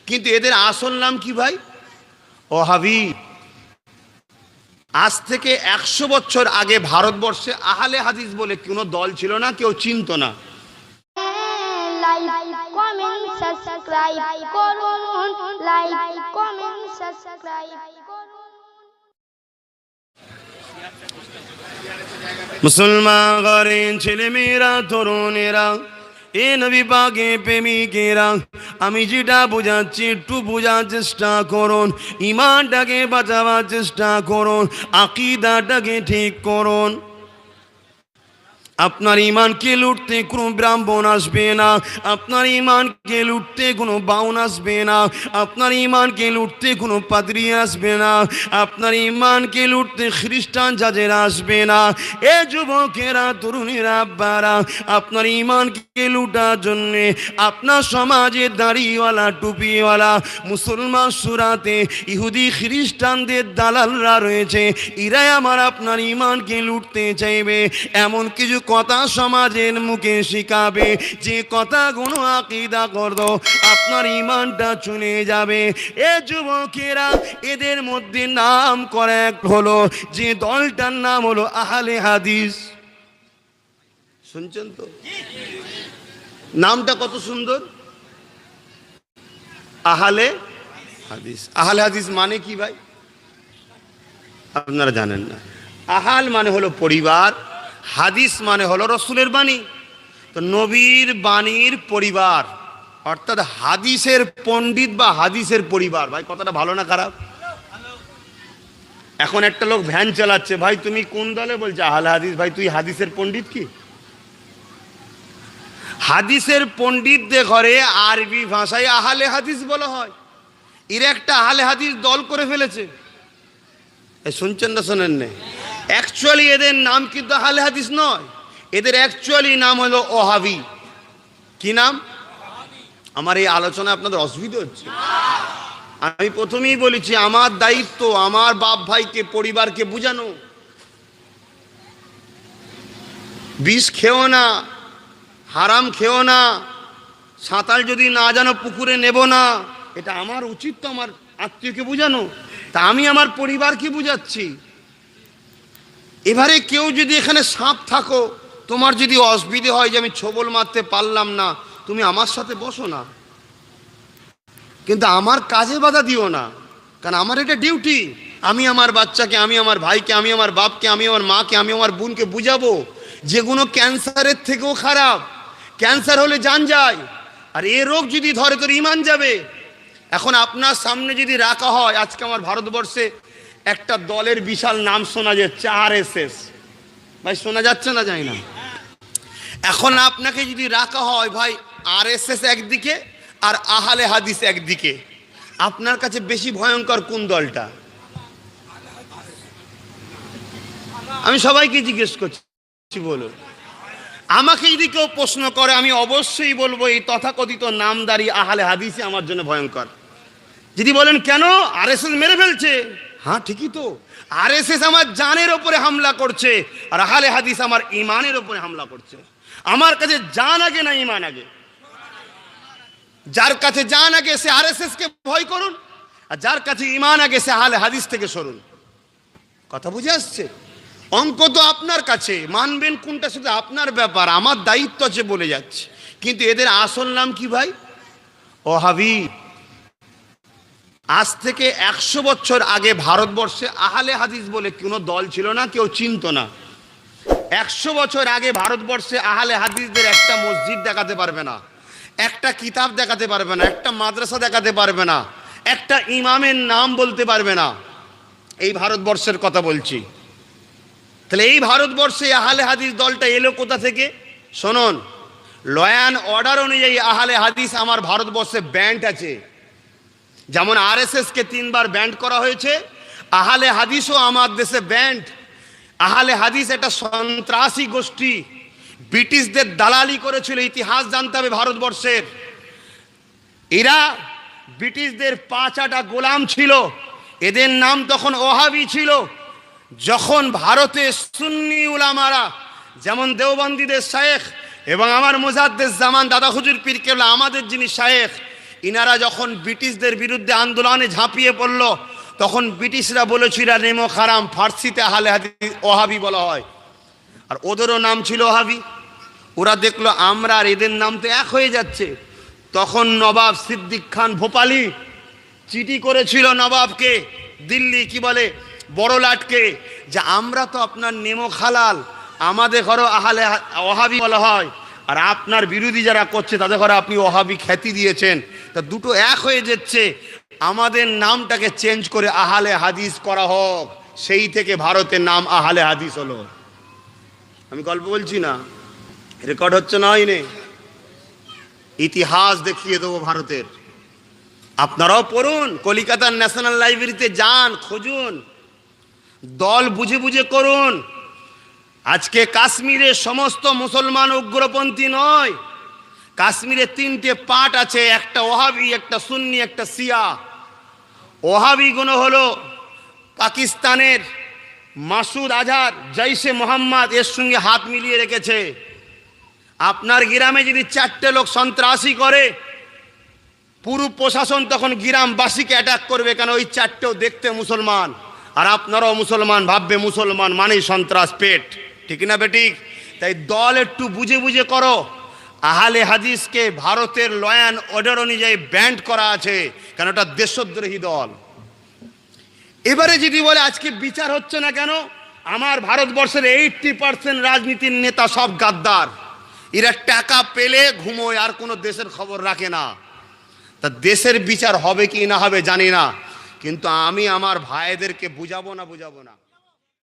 কিন্তু এদের আসল নাম কি ভাই? ওহাবি। আজ থেকে 100 বছর আগে ভারতবর্ষে আহলে হাদিস বলে কোনো দল ছিল না, কেউ চিনত না। লাইক কমেন্ট সাবস্ক্রাইব করুন, লাইক কমেন্ট সাবস্ক্রাইব করুন। মুসলমান ঘরের ছেলেমেয়েরা, তরুণেরা, এ নবী পাকের প্রেমিকেরা, আমি যেটা বোঝাচ্ছি একটু বোঝার চেষ্টা করুন। ঈমানটাকে বাঁচাবার চেষ্টা করুন, আকীদাটাকে ঠিক করুন। আপনার ঈমানকে লুটতে কোনো ব্রাহ্মণ আসবে না, আপনার ঈমানকে লুটতে কোনো বাউন আসবে না, আপনার ঈমানকে লুটতে কোনো পাদ্রী আসবে না, আপনার ঈমানকে লুটতে খ্রিস্টান জাজেরা আসবে না। এ যুবকেরা, তরুণীরা, আব্বারা, আপনার ঈমানকে লুটার জন্যে আপনার সমাজে দাড়িওয়ালা, টুপিওয়ালা, মুসলমান সুরাতে ইহুদি খ্রিস্টানদের দালালরা রয়েছে। এরাই আমার আপনার ঈমানকে লুটতে চাইবে। এমন কিছু কথা সমাজের মুখে শিখাবে, যে কথাগুলো আকীদা করত আপনার ঈমানটা চলে যাবে। এ যুবকেরা, এদের মধ্যে নাম করা এক হলো, যে দলটার নাম হলো আহলে হাদিস। শুনছেন তো? নামটা কত সুন্দর, আহলে হাদিস। আহলে হাদিস মানে কি ভাই? আপনারা জানেন না। আহাল মানে হলো পরিবার, হাদিস মানে হলো রসুলের বাণী। তো নবীর বাণীর পরিবার, অর্থাৎ হাদিসের পণ্ডিত বা হাদিসের পরিবার। ভাই কথাটা ভালো না খারাপ? এখন একটা লোক ভ্যান চালাচ্ছে, ভাই তুমি কোন দলে? বলছে আহলে হাদিস। ভাই তুই হাদিসের পণ্ডিত কি? হাদিসের পণ্ডিতদের ঘরে আরবি ভাষায় আহলে হাদিস বলা হয়। এরা একটা আহলে হাদিস দল করে ফেলেছে। শুনছেন না শোনেন না? অ্যাকচুয়ালি এদের নাম কিন্তু আহলে হাদিস নয়, এদের অ্যাকচুয়ালি নাম হলো ওহাবি। কি নাম? আমার এই আলোচনা আপনাদের অসুবিধা হচ্ছে? আমি প্রথমেই বলেছি, আমার দায়িত্ব আমার বাপ ভাইকে, পরিবারকে বুঝানো। বিষ খেও না, হারাম খেও না, সাঁতার যদি না জানো পুকুরে নেব না, এটা আমার উচিত তো আমার আত্মীয়কে বুঝানো। তা আমি আমার পরিবারকে বুঝাচ্ছি। এবারে কেউ যদি এখানে সাপ থাকো, তোমার যদি অসুবিধে হয় যে আমি ছোবল মারতে পারলাম না, তুমি আমার সাথে বসো না, কিন্তু আমার কাজে বাধা দিও না, কারণ আমার এটা ডিউটি। আমি আমার বাচ্চাকে, আমি আমার ভাইকে, আমি আমার বাপকে, আমি আমার মাকে, আমি আমার বোনকে বুঝাবো যেগুলো ক্যান্সারের থেকেও খারাপ। ক্যান্সার হলে জান যায়, আর এ রোগ যদি ধরে তোর ঈমান যাবে। এখন আপনার সামনে যদি রাখা হয়, আজকে আমার ভারতবর্ষে একটা দলের বিশাল নাম শোনা যাচ্ছে, RSS। ভাই শোনা যাচ্ছে না? যায় না। এখন আপনাকে যদি রাখা হয়, ভাই RSS একদিকে আর আহলে হাদিস একদিকে, আপনার কাছে বেশি ভয়ঙ্কর কোন দলটা? আমি সবাইকে জিজ্ঞেস করছি, বলুন। আমাকে যদি কেউ প্রশ্ন করে, আমি অবশ্যই বলবো এই তথাকথিত নামদারি আহলে হাদিসই আমার জন্য ভয়ঙ্কর। যদি বলেন কেন? RSS মেরে ফেলছে। হ্যাঁ ঠিকই তো, RSS আমার জানের ওপরে হামলা করছে, আর আহলে হাদিস আমার ঈমানের ওপরে হামলা করছে। আমার কাছে জান আগে না ঈমান আগে? যার কাছে জান আগে সে RSS কে ভয় করুন, আর যার কাছে ঈমান আগে সে আহলে হাদিস থেকে সরুন। কথা বুঝে আসছে? অঙ্ক তো আপনার কাছে, মানবেন কোনটা শুধু আপনার ব্যাপার, আমার দায়িত্ব আছে বলে যাচ্ছে। কিন্তু এদের আসল নাম কি ভাই? ওহাবি। আজ থেকে 100 বছর আগে ভারতবর্ষে আহলে হাদিস বলে কোনো দল ছিল না, কেউ চিনত না। 100 বছর আগে ভারতবর্ষে আহলে হাদিসদের একটা মসজিদ দেখাতে পারবে না, একটা কিতাব দেখাতে পারবে না, একটা মাদ্রাসা দেখাতে পারবে না, একটা ইমামের নাম বলতে পারবে না। এই ভারতবর্ষের কথা বলছি। তাহলে এই ভারতবর্ষে আহলে হাদিস দলটা এলো কোথা থেকে? শুনুন, ল অ্যান্ড অর্ডার অনুযায়ী আহলে হাদিস আমার ভারতবর্ষে ব্যান্ড আছে। যেমন RSS কে 3 বার ব্যান্ড করা হয়েছে, আহলে হাদিসও আমার দেশে ব্যান্ড। আহলে হাদিস একটা সন্ত্রাসী গোষ্ঠী, ব্রিটিশদের দালালি করেছিল। ইতিহাস জানতে হবে ভারতবর্ষের। এরা ব্রিটিশদের 5 গোলাম ছিল, এদের নাম তখন ওহাবি ছিল। যখন ভারতে সুন্নি উলামারা, যেমন দেওবন্দীদের শায়েখ এবং আমার মুজাদ্দেদ জামান দাদা হুজুর পীর কেবলা, আমাদের যিনি শায়েখ, ইনারা যখন ব্রিটিশদের বিরুদ্ধে আন্দোলনে ঝাঁপিয়ে পড়ল, তখন ব্রিটিশরা বলেছিল নেমো খারাম, ফার্সিতে আহলে হাদিস ওহাবি বলা হয়, আর ওদেরও নাম ছিল ওহাবি। ওরা দেখলো আমরা আর এদের নাম তো এক হয়ে যাচ্ছে। তখন নবাব সিদ্দিক খান ভোপালি চিঠি করেছিল নবাবকে, দিল্লি কি বলে বড়লাটকে, যে আমরা তো আপনার নেমো খালাল, আমাদের ঘরও আহলে ওহাবি বলা হয়, আর আপনার বিরোধী যারা করছে তাদের ঘরে আপনি ওহাবি খ্যাতি দিয়েছেন, তা দুটো এক হয়ে যাচ্ছে, আমাদের নামটাকে চেঞ্জ করে আহলে হাদিস করা হোক। সেই থেকে ভারতের নাম আহলে হাদিস হলো। আমি গল্প বলছি না, রেকর্ড হচ্ছে না, হয়নি, ইতিহাস দেখিয়ে দেবো ভারতের। আপনারাও পড়ুন, কলিকাতার ন্যাশনাল লাইব্রেরিতে যান, খুঁজুন, দল বুঝে বুঝে করুন। আজকে কাশ্মীরে সমস্ত মুসলমান উগ্রপন্থী নয়, কাশ্মীরে তিনটে পার্ট আছে, একটা ওহাবি, একটা সুন্নি, একটা শিয়া। ওহাবিগুলো হলো পাকিস্তানের মাসুদ আজহার, জৈশে মোহাম্মদ এর সঙ্গে হাত মিলিয়ে রেখেছে। আপনার গ্রামে যদি 4টে লোক সন্ত্রাসী করে, পুরো প্রশাসন তখন গ্রামবাসীকে অ্যাটাক করবে, কেন ওই 4টেও দেখতে মুসলমান, আর আপনারাও মুসলমান, ভাববে মুসলমান মানেই সন্ত্রাস পেট, ঠিক না বেঠিক? তাই দল একটু বুঝে বুঝে করো। আহলে হাদিসকে ভারতের ল অ্যান্ড অর্ডার অনুযায়ী ব্যান্ড করা আছে, কেন এটা দেশদ্রোহী দল। এবারে যদি বলে আজকে বিচার হচ্ছে না কেন, আমার ভারতবর্ষের 80% রাজনীতির নেতা সব গাদ্দার, এরা টাকা পেলে ঘুমোয়, আর কোনো দেশের খবর রাখে না। তা দেশের বিচার হবে কি না হবে জানি না, কিন্তু আমি আমার ভাইদেরকে বুঝাবো না